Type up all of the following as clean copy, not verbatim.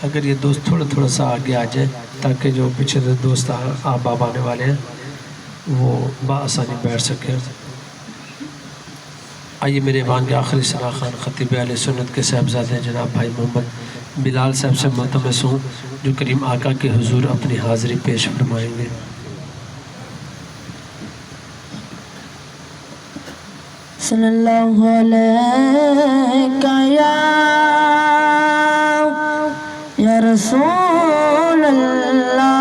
अगर ये दोस्त थोड़ा थोड़ा सा आगे आ जाए ताकि जो पीछे से दोस्त आप बाब आने वाले हैं वो बआसानी बैठ सके। आइए मेरे ईमान के आखिरी सना खान ख़तीब अहले सुन्नत के साहबजादे जनाब भाई मोहम्मद बिलाल साहब से मुल्तमस हूँ जो करीम आका के हुजूर अपनी हाज़िरी पेश फरमाएंगे। सल्लल्लाहु अलैहि या रसूल अल्लाह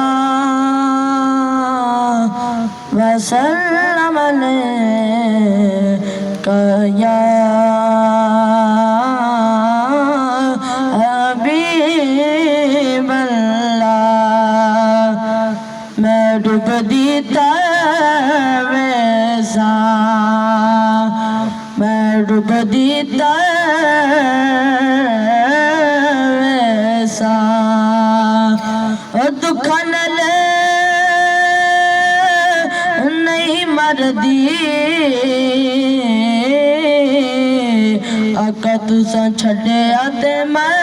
वसल्लम अलैका या हबीब अल्लाह। मैं डूब दीता वैसा मैं डूब दीता वैसा दुख नले नहीं मरदी आका तुसा छड़िया ते मैं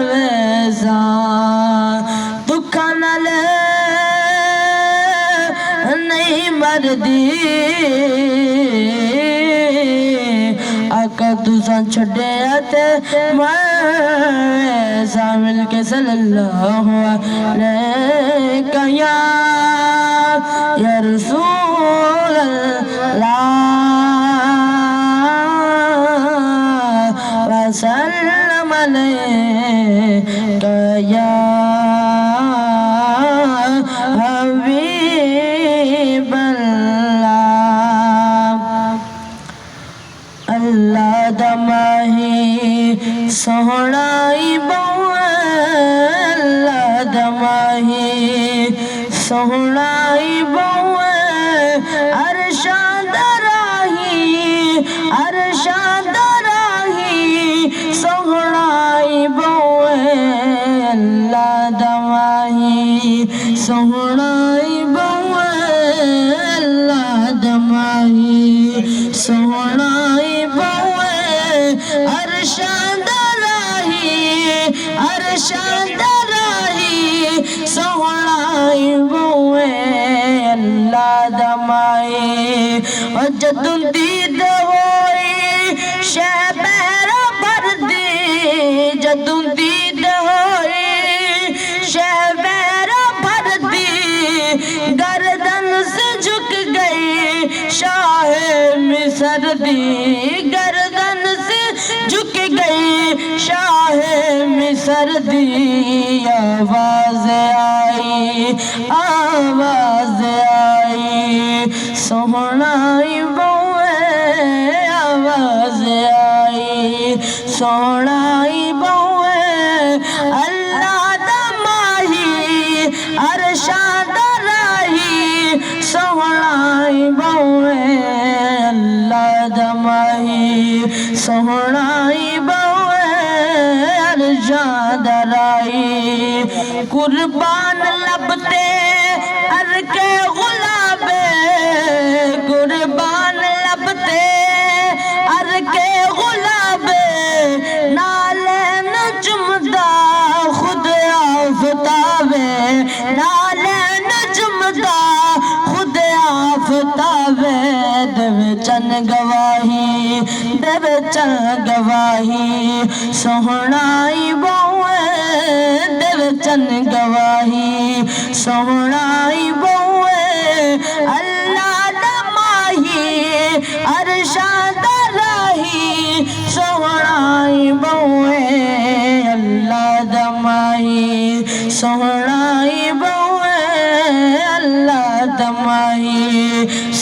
वैसा दुख नले नहीं मरदी आका तुसा छड़िया ते मैं वैसा मिल के सल्लल्लाहु अलैका या रसूल अल्लाह वसल्लम अलैका या हबीब अल्लाह। अल्लाह दमाही सोहनाई बहुए अल्लाह दमाही सोहनाई बहुए अरशाद राही सोहनाई बहुए अल्लाह दमाही सोहनाई बहुए अल्लाह दमाही सोहनाई बहुए अरशाद राही सोहनाई बहुए अल्लाह दमाही। और जदों दीद होई शहबैरा भर दी जदों दीद होई शहबैरा भर दी गर्दन से झुक गई शाह मिस्र दी गर्दन से झुक गई शाह मिस्र दी। आवाज़ आई सोहनाई बहुए आवाज़ आई सोहनाई बहुए अल्लाह दमाही अरशाद राही सोहनाई बहुए अल्लाह दमाही सोहनाई बहुए अरशाद राही। कुर्बान लबते अर के गुलाबे कुर्बान लबते अर के गुलाबे नाले न चुमदा खुद आफताबे नाले न चुमदा खुद आफताबे देवे चन गवाही सोहनाई बहुए देवे चन गवाही सोहनाई बहुए अल्लाह दमाही अरशाद राही सोहनाई बहुए अल्लाह दमाही सोहनाई बहुए अल्लाह दमाही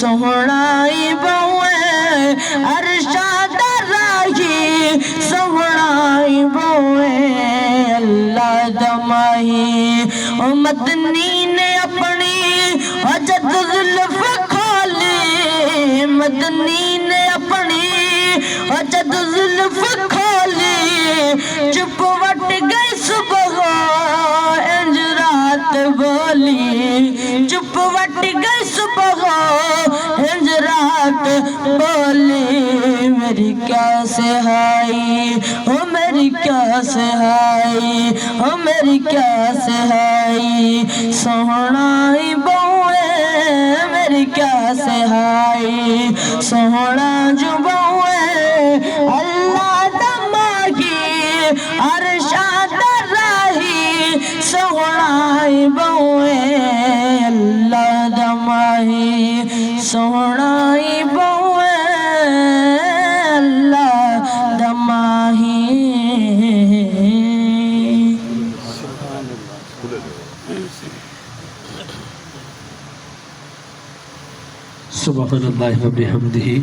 सोहनाई बहुए अरशाद राही सोहनाई बहुए अल्लाह दमाही। मदनी ने अपनी जद जुल्फ खोली मदनी ने अपनी जद जुल्फ खोली चुप वट गई सुबह इंज रात बोली चुप वट गई सुबह इंज रात बोली मेरी क्या सहाई, ओ मेरी क्या सहाई, ओ मेरी क्या सहाई, सोहनाई बहुए मेरी क्या सहाई, सोहना जो बहुए अल्लाह दमागी अरशाद राही, सोहनाई बहुए अल्लाह दमाही, सोहनाई बहुए अल्लाह दमाही। सुब्हानल्लाहि व बिहम्दिही।